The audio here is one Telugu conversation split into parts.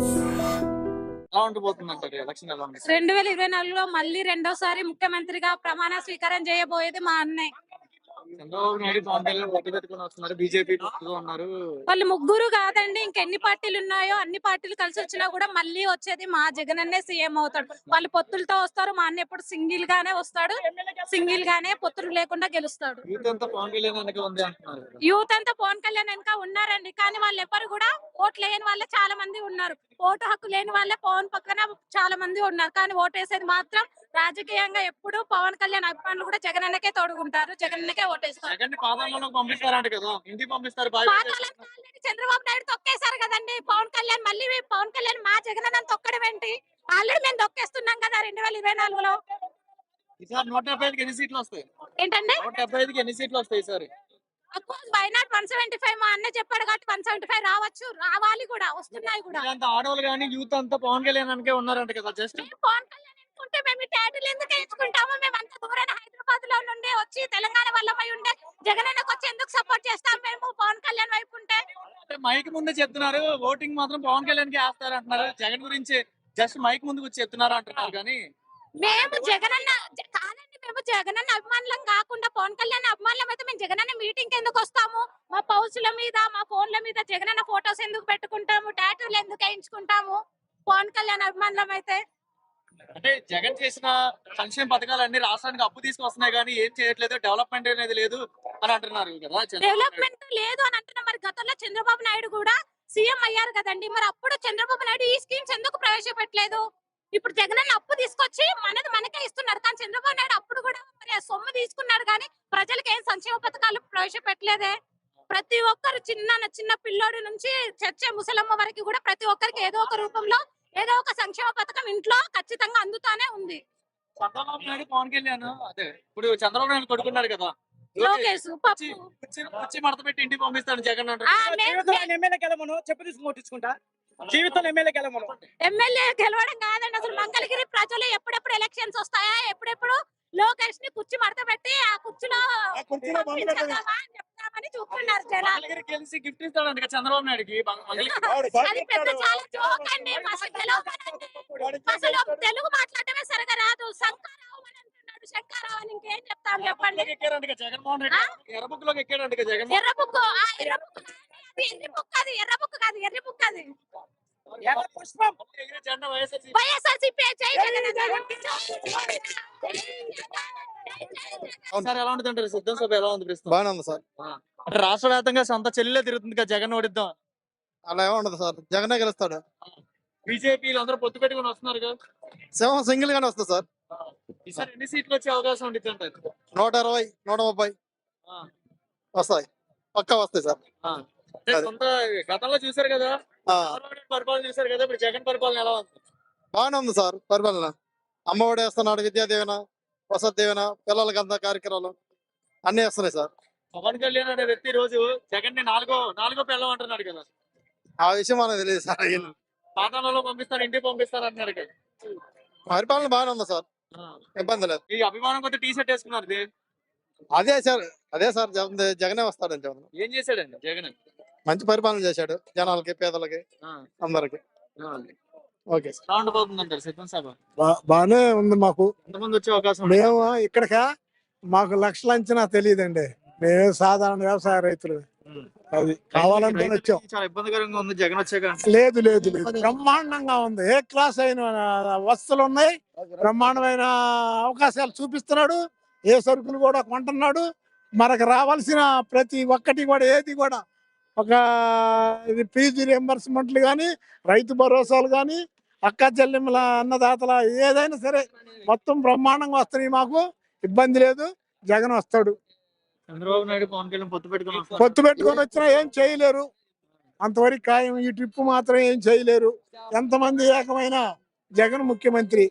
ఎలా ఉండబోతుందంటారు ఎలక్షన్ ఎలా ఉంది? 2024లో మళ్ళీ రెండోసారి ముఖ్యమంత్రిగా ప్రమాణ స్వీకారం చేయబోయేది మా అన్నయ్య. చంద్రబాబు నాయుడు, పవన్ కళ్యాణ్ పొత్తు పెట్టుకుని వస్తున్నారు. బీజేపీ పొత్తులో ఉన్నారు. వాళ్ళు ముగ్గురు కాదండి, ఇంకెన్ని పార్టీలు ఉన్నాయో అన్ని పార్టీలు కలిసి వచ్చినా కూడా మళ్ళీ వచ్చేది మా జగన్ అన్నే సీఎం అవుతాడు. వాళ్ళు పొత్తులతో వస్తారు, మా అన్న ఎప్పుడు సింగిల్ గానే వస్తాడు, సింగిల్ గానే పొత్తులు లేకుండా గెలుస్తాడు. యూత్ అంతా పవన్ కళ్యాణ్ వెనక ఉంది అంటున్నారు కదా. యూత్ అంతా పవన్ కళ్యాణ్ వెనక ఉన్నారండి, కానీ వాళ్ళు ఎవరు కూడా ఓట్లు లేని వాళ్ళే చాలా మంది ఉన్నారు. ఓటు హక్కు లేని వాళ్ళే పవన్ పక్కన చాలా మంది ఉన్నారు, కానీ ఓటు వేసేది మాత్రం రాజకీయంగా ఎప్పుడు పవన్ కళ్యాణ్ అభిమానులు కూడా జగన్ అన్నకే తోడుకుంటారు, జగన్ అన్నకే ఓటేస్తారు. జగన్ ని పాతాళంలోకి పంపిస్తారంట కదా, ఇంటికి పంపిస్తారు. బాయ్ పాతాళానికి ఆల్రెడీ చంద్రబాబు నాయుడు తొక్కేశారు కదండి. పవన్ కళ్యాణ్ మళ్ళీ పవన్ కళ్యాణ్ మా జగన్ అన్న తొక్కడం ఏంటి? ఆల్రెడీ మేము తొక్కేస్తున్నాం కదా 2024లో. ఈసారి 175కి ఎన్ని సీట్లు వస్తాయి? ఏంటంటే 175కి ఎన్ని సీట్లు వస్తాయి ఈసారి? Why not 175? మా అన్న చెప్పాడు కాబట్టి 175 రావచ్చు, రావాలి కూడా, వస్తున్నాయి కూడా. అంత ఆడవాళ్ళు కానీ యూత్ అంతా పవన్ కళ్యాణ్ వెనకే ఉన్నారంట కదా. జస్ట్ మేము పవన్ కళ్యాణ్ ఎన్నుకుంటే మేము ఈ ట్యాటూలు ఎందుకు వేయించుకుంటాము? మేము అంత దూరం హైదరాబాద్ లో నుండి వచ్చి తెలంగాణ వల్లమై ఉండే జగన్ అన్నకు వచ్చి ఎందుకు సపోర్ట్ చేస్తాం మేము పవన్ కళ్యాణ్ వైపు ఉంటే? మైక్ ముందే చెప్తున్నారు, ఓటింగ్ మాత్రం పవన్ కళ్యాణ్ కి వేస్తారు అంటున్నారు. జగన్ గురించి జస్ట్ మైక్ ముందుకు వచ్చి చెప్తున్నారు అంటున్నారు. కానీ మేము జగనన్న కాదండి, మేము జగనన్న అభిమానులం కాకుండా పవన్ కళ్యాణ్ అభిమానులం అయితే మేము జగనన్న మీటింగ్ ఎందుకు వస్తాము? మా పౌసుల మీద, మా ఫోన్ల మీద జగనన్న ఫోటోస్ ఎందుకు పెట్టుకుంటాము? టాటూలు ఎందుకు వేయించుకుంటాము పవన్ కళ్యాణ్ అభిమానులం అయితే? అంటే జగన్ చేసిన సంక్షేమ పథకాలన్నీ రాష్ట్రానికి అప్పు తీసుకొస్తున్నాయి కానీ ఏం చేయట్లేదు, డెవలప్మెంట్ అనేది లేదు అని అంటున్నారు కదా. డెవలప్మెంట్ లేదు అని అంటున్నా. మరి గతంలో చంద్రబాబు నాయుడు కూడా సీఎం అయ్యారు కదండి, మరి అప్పుడు చంద్రబాబు నాయుడు ఈ స్కీమ్స్ ఎందుకు ప్రవేశపెట్టలేదు? ఇప్పుడు జగన్ అన్న అప్పు తీసుకొచ్చి మనది మనకే ఇస్తున్నారు, కానీ చంద్రబాబు నాయుడు అప్పుడు కూడా మరి ఆ సొమ్ము తీసుకున్నాడు కానీ ప్రజలకు ఏం సంక్షేమ పథకాలు ప్రవేశపెట్టలేదే. ప్రతి ఒక్కరు చిన్న పిల్లోడి నుంచి చచ్చే ముసలమ్మ వరకు కూడా ప్రతి ఒక్కరికి ఏదో ఒక రూపంలో ఏదో ఒక సంక్షేమ పథకం ఇంట్లో ఖచ్చితంగా అందుతానే ఉంది. చంద్రబాబు నాయుడు, పవన్ కళ్యాణ్ అదే ఇప్పుడు చంద్రబాబు నాయుడు కొడుకున్నాడు కదా, లోకేష్ పప్పు వచ్చి మడత పెట్టి ఇంటికి పంపిస్తాడు జగన్ అంటారు. చెప్పు తీసుకుని కొట్టించుకుంటా జీవితంలో ఎమ్మెల్యే గెలవడం కాదండి, అసలు మంగళగిరి ప్రజలు ఎప్పుడెప్పుడు ఎలక్షన్స్ వస్తాయా, ఎప్పుడెప్పుడు లోకేష్ ని కుర్చీ మడత పెట్టి ఆ కుర్చీలో పంపించేద్దామా అని చెప్తామని చూస్తున్నారు జనాలు. గెలిచి గిఫ్ట్ ఇస్తాడంట కదా చంద్రబాబు నాయుడుకి. అది పెద్ద చాలా జోక్ అండి. అసలు గెలవకనండి. అసలు తెలుగు మాట్లాడటమే సరిగా రాదు. శంకరావు అని అంటున్నాడు, శంకరావు అని ఇంకేం చెప్తాం చెప్పండి. జగన్మోహన్ రెడ్డి ఎర్ర బుక్ లోకి ఎక్కాడంట కదా జగన్. ఎర్ర బుక్, ఎర్ర బుక్ అది ఎర్రి బుక్, అది ఎర్ర బుక్ కాదు, ఎర్రి బుక్ అది. జెండా వైఎస్ఆర్సీపీ. వైఎస్ఆర్సీపీ జై జగన్. సార్ ఎలా ఉంటుంది అంటారు? సిద్ధం సభ ఎలా ఉంది ప్రస్తుతం? బాగానే ఉంది సార్. అంటే రాష్ట్ర వ్యాప్తంగా సొంత చెల్లెలే తిరుగుతుంది కదా జగన్ ఓడిద్దాం. అలా ఏముండదు సార్, జగనే గెలుస్తాడు. బీజేపీలు అందరూ పొత్తు పెట్టుకుని వస్తున్నారు కదా. సింహం సింగిల్ గానే వస్తుంది సార్. ఈసారి ఎన్ని సీట్లు వచ్చే అవకాశం ఉంటుంది అంటారు? 120, 130 వస్తాయి, పక్కా వస్తాయి సార్. అంటే సొంత గతంలో చూసారు కదా, చంద్రబాబు నాయుడు పరిపాలన చూసారు కదా, ఇప్పుడు జగన్ పరిపాలన ఎలా ఉంది? బాగానే ఉంది సార్ పరిపాలన. అమ్మఒడి వేస్తున్నాడు, విద్యా దీవెన, వసతి దీవెన, పిల్లలకి అంతా కార్యక్రమాలు అన్ని వేస్తున్నాయి సార్. పవన్ కళ్యాణ్ అనే వ్యక్తి రోజు జగన్ ని నాలుగో పిల్లం అంటున్నాడు కదా. ఆ విషయం మనకు తెలియదు సార్. పాతాళంలో పంపిస్తారు, ఇంటికి పంపిస్తారు అంటున్నారు కదా. పరిపాలన బాగానే ఉంది సార్, ఇబ్బంది లేదు. ఈ అభిమానం కొద్ది టీ షర్ట్ వేసుకున్నారు. అదే సార్ జగనే వస్తాడని చెప్పండి. ఏం చేశాడండి జగన్? మంచి పరిపాలన చేశాడు జనాలకి, పేదలకి, అందరికి. Okay sir. ఎలా ఉండబోతుందంటారు సిద్ధం సభ? బానే ఉంది మాకు. ఎంతమంది వచ్చే అవకాశం ఉంది? మేము ఇక్కడిక మాకు లక్షల అంచనా తెలియదండి, మేము సాధారణ వ్యవసాయ రైతులు. అది కావాలనుకుని వచ్చాం. చాలా ఇబ్బందికరంగా ఉంది జగన్ వచ్చాక. లేదు లేదు లేదు, బ్రహ్మాండంగా ఉంది. ఏ క్లాస్ అయిన వసతులు ఉన్నాయి, బ్రహ్మాండమైన అవకాశాలు చూపిస్తున్నాడు. ఏ సరుకులు కూడా కొంటున్నాడు. మనకు రావాల్సిన ప్రతి ఒక్కటి కూడా ఏది కూడా ఒక ఇది ఫీజు రియంబర్స్మెంట్లు కానీ, రైతు భరోసాలు కానీ, అక్క చెల్లెమ్మల అన్నదాతల ఏదైనా సరే మొత్తం బ్రహ్మాండంగా వస్తున్నాయి. మాకు ఇబ్బంది లేదు, జగన్ వస్తాడు. చంద్రబాబు నాయుడు, పవన్ కళ్యాణ్ పొత్తు పెట్టుకొని వచ్చినా ఏం చేయలేరు, అంతవరకు ఖాయం. ఈ ట్రిప్ మాత్రం ఏం చేయలేరు. ఎంతమంది ఏకమైన జగన్ ముఖ్యమంత్రి.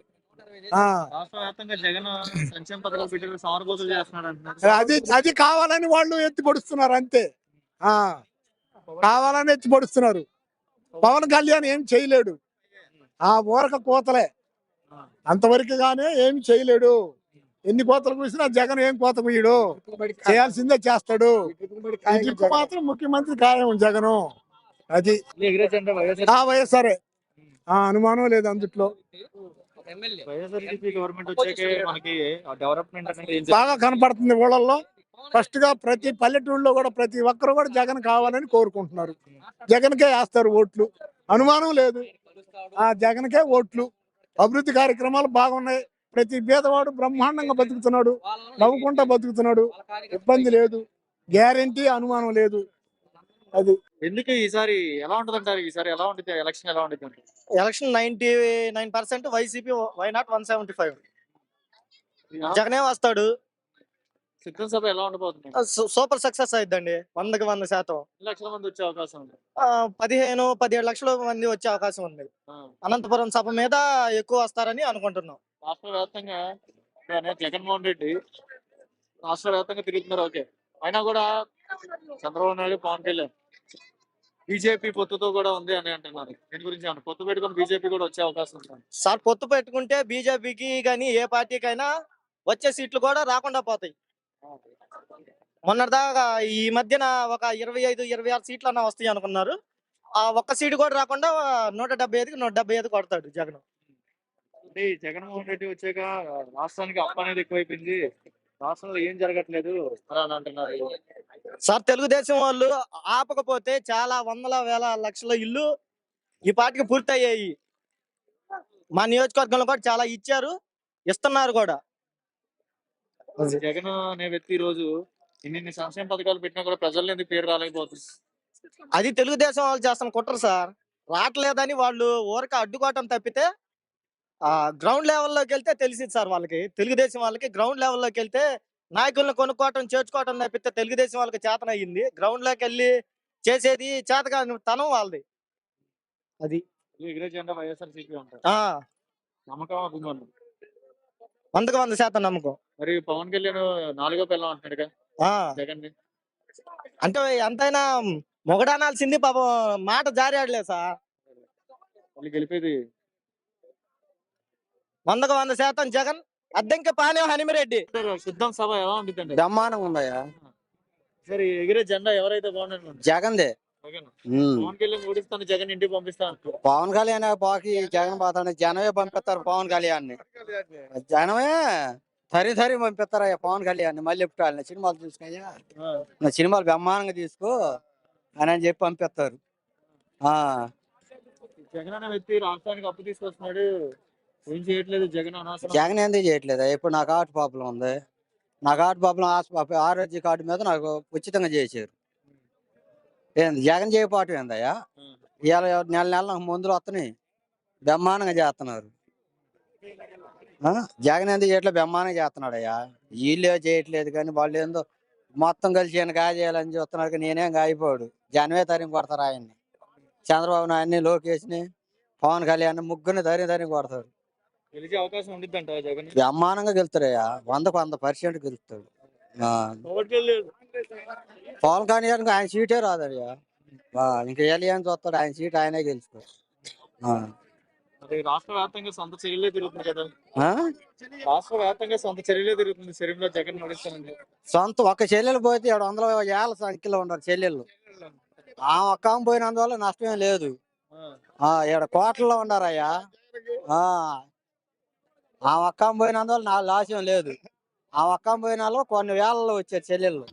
రాష్ట్ర వ్యాప్తంగా జగన్ సంక్షేమ పథకాలు పెట్టి సమరబోతులు చేస్తున్నాడు అంటున్నారు. అది కావాలని వాళ్ళు ఎత్తి పొడుస్తున్నారు అంతే. కావాలని ఎత్తి పొడుస్తున్నారు. పవన్ కళ్యాణ్ ఏం చేయలేడు, ఆ ఊరక కోతలే అంతవరకు గానే ఏం చేయలేడు. ఎన్ని కోతలు కూసినా జగన్ ఏం కోత కూయడు, చేయాల్సిందే చేస్తాడు. మాత్రం ముఖ్యమంత్రి ఖాయం జగను. అది వైఎస్ఆర్ అనుమానం లేదు అందుట్లో. వైఎస్ఆర్సీపీ గవర్నమెంట్ వచ్చాకే మనకి డెవలప్మెంట్ అనేది ఏం బాగా కనపడుతుంది ఊళ్ళల్లో. ఫస్ట్ గా ప్రతి పల్లెటూళ్ళలో కూడా ప్రతి ఒక్కరు కూడా జగన్ కావాలని కోరుకుంటున్నారు. జగన్కే వేస్తారు ఓట్లు, అనుమానం లేదు. జగన్కే ఓట్లు. అభివృద్ధి కార్యక్రమాలు బాగున్నాయి. ప్రతి పేదవాడు బ్రహ్మాండంగా బతుకుతున్నాడు, నవ్వుకుంటా బతుకుతున్నాడు, ఇబ్బంది లేదు, గ్యారెంటీ, అనుమానం లేదు. అది ఎందుకు ఈసారి ఎలా ఉంటుంది అంటారు? ఈసారి ఎలా ఉంటుంది ఎలక్షన్, ఎలా ఉంటుంది? Election 99% YCP, why not 175. జగనే వస్తాడు. సిద్ధం సభ ఎలా ఉండబోతుంది? సూపర్ సక్సెస్ అయిద్దండి, 100కి 100%. ఎన్ని లక్షల మంది వచ్చే అవకాశం ఉంది? 17 లక్షల మంది వచ్చే అవకాశం ఉంది. అనంతపురం సభ మీద ఎక్కువ వస్తారని అనుకుంటున్నాం. రాష్ట్ర వ్యాప్తంగా జగన్మోహన్ రెడ్డి రాష్ట్ర వ్యాప్తంగా తిరుగుతున్నారు, ఓకే. అయినా కూడా చంద్రబాబు నాయుడు, పవన్ కళ్యాణ్ బీజేపీ పొత్తుతో కూడా ఉంది అని అంటున్నారు. దీని గురించి ఏమన్నా పొత్తు పెట్టుకుని బీజేపీ కూడా వచ్చే అవకాశం ఉంది? సార్, పొత్తు పెట్టుకుంటే బీజేపీకి కానీ ఏ పార్టీకైనా వచ్చే సీట్లు కూడా రాకుండా పోతాయి. మొన్నటిదాకా ఈ మధ్యన ఒక 25-26 సీట్లు అన్న వస్తాయి అనుకున్నారు. ఆ ఒక్క సీటు కూడా రాకుండా 175కి 175 కొడతాడు జగన్. అంటే ఈ జగన్మోహన్ రెడ్డి వచ్చాక రాష్ట్రానికి అప్పు అనేది ఎక్కువైపోయింది, రాష్ట్రంలో ఏం జరగట్లేదు అని అంటున్నారు. సార్, తెలుగుదేశం వాళ్ళు ఆపకపోతే చాలా వందల వేల లక్షల ఇల్లు ఈ పాటికి పూర్తయ్యాయి. మా నియోజకవర్గంలో కూడా చాలా ఇచ్చారు, ఇస్తున్నారు కూడా. జగన్ అనే వ్యక్తి ఈ రోజు ఇన్ని సంక్షేమ పథకాలు పెట్టినా కూడా ప్రజల్లో ఎందుకు పేరు రాలేకపోతుంది? అది తెలుగుదేశం వాళ్ళు చేస్తున్న కుట్ర సార్. రావట్లేదని వాళ్ళు ఊరక అడ్డుకోవటం తప్పితే గ్రౌండ్ లెవెల్లోకి వెళ్తే తెలిసింది సార్ వాళ్ళకి. తెలుగుదేశం వాళ్ళకి గ్రౌండ్ లెవెల్లోకి వెళ్తే నాయకులను కొనుక్కోవటం, చేర్చుకోవటం తప్పితే తెలుగుదేశం వాళ్ళకి చేతనయ్యింది. గ్రౌండ్ లోకి వెళ్ళి చేసేది చేతగా తనం వాళ్ళది. అది ఎగిరే జెండా వైఎస్ఆర్సీపీ అంటారు. నమ్మకం, అభిమానం 100కి 100% నమ్మకం. మరి పవన్ కళ్యాణ్ 4వ పిల్లం అంటున్నాడుగా జగన్ ని. అంటే ఎంతైనా మొగడానాల్సింది పాపం, మాట జారి ఆడలేదు సార్. వాళ్ళు గెలిపేది 100కి 100% జగన్. అద్దెంకి పానే హనిమిరెడ్డి. సిద్ధం సభ ఎలా ఉంటుంది? బ్రహ్మాండంగా ఉందయ్యా. సరే, ఎగిరే జెండా ఎవరైతే బాగుంటుంది? జగన్దే. పవన్ కళ్యాణ్ ఓడిస్తాను, జగన్ ఇంటికి పంపిస్తాను. పవన్ కళ్యాణ్ పోకి జగన్ పోతాను. జనమే పంపిస్తారు పవన్ కళ్యాణ్. జనమే తరి పంపిస్తారయ్యా పవన్ కళ్యాణ్. మళ్ళీ ఎప్పుడు సినిమాలు చూసుకయ్యా, నా సినిమాలు బ్రహ్మాండంగా తీసుకో అని చెప్పి పంపిస్తారు. జగన్ అనే వ్యక్తి రాష్ట్రానికి అప్పు తీసుకొస్తున్నాడు, ఏం చేయట్లేదు జగన్. అనవసరం. జగన్ ఎందుకు చేయట్లేదు? ఇప్పుడు నాకు హార్ట్ ప్రాబ్లం ఉంది. నాకు హార్ట్ ప్రాబ్లం ఆరోగ్య కార్డు మీద నాకు ఉచితంగా చేశారు. ఏంది జగన్ చేయపాటు ఏందయ్యా? ఇవాళ నెల నాకు మందులు వస్తున్నాయి, బ్రహ్మాండంగా చేస్తున్నారు. జగన్ ఎందుకు చేయట్లేదు? బ్రహ్మాండంగా చేస్తున్నాడయ్యా. వీళ్ళే చేయట్లేదు కానీ వాళ్ళు ఏందో మొత్తం కలిసి ఆయన గాయ చేయాలని చూస్తున్నారు. కానీ నేనేం గాయపోడు. జనమే తరిమి కొడతారు ఆయన్ని. చంద్రబాబు నాయుడిని, లోకేష్ని, పవన్ కళ్యాణ్ ముగ్గురిని తరిమి కొడతారు. గెలిచే అవకాశం ఉండిద్దంట జగన్. బ్రహ్మాండంగా గెలుతారయ్యా. 100కి 100% గెలుస్తాడు. పవన్ కళ్యాణ్ ఆయన సీటే రాదయ్యా. ఇంకా ఏలియన్ చూస్తాడు, ఆయన సీట్ ఆయనే గెలుస్తాడు. రాష్ట్ర వ్యాప్తంగా సొంత చర్యలే తిరుగుతుంది కదా. రాష్ట్ర వ్యాప్తంగా సొంత చర్యలే తిరుగుతుంది. శరీరంలో జగన్ నడుస్తానండి. సొంత ఒక చెల్లెలు పోతే 700 ఏళ్ళ సంఖ్యలో ఉన్నారు చెల్లెళ్ళు. ఆ ఒక్క పోయినందువల్ల నష్టమే లేదు. ఇక్కడ కోట్లలో ఉన్నారయ్యా. ఆ ఒక్క పోయినందువల్ల నా లాస్యం లేదు. ఆ ఒక్క పోయిన వాళ్ళు కొన్ని వేలలో వచ్చారు చెల్లెళ్ళు.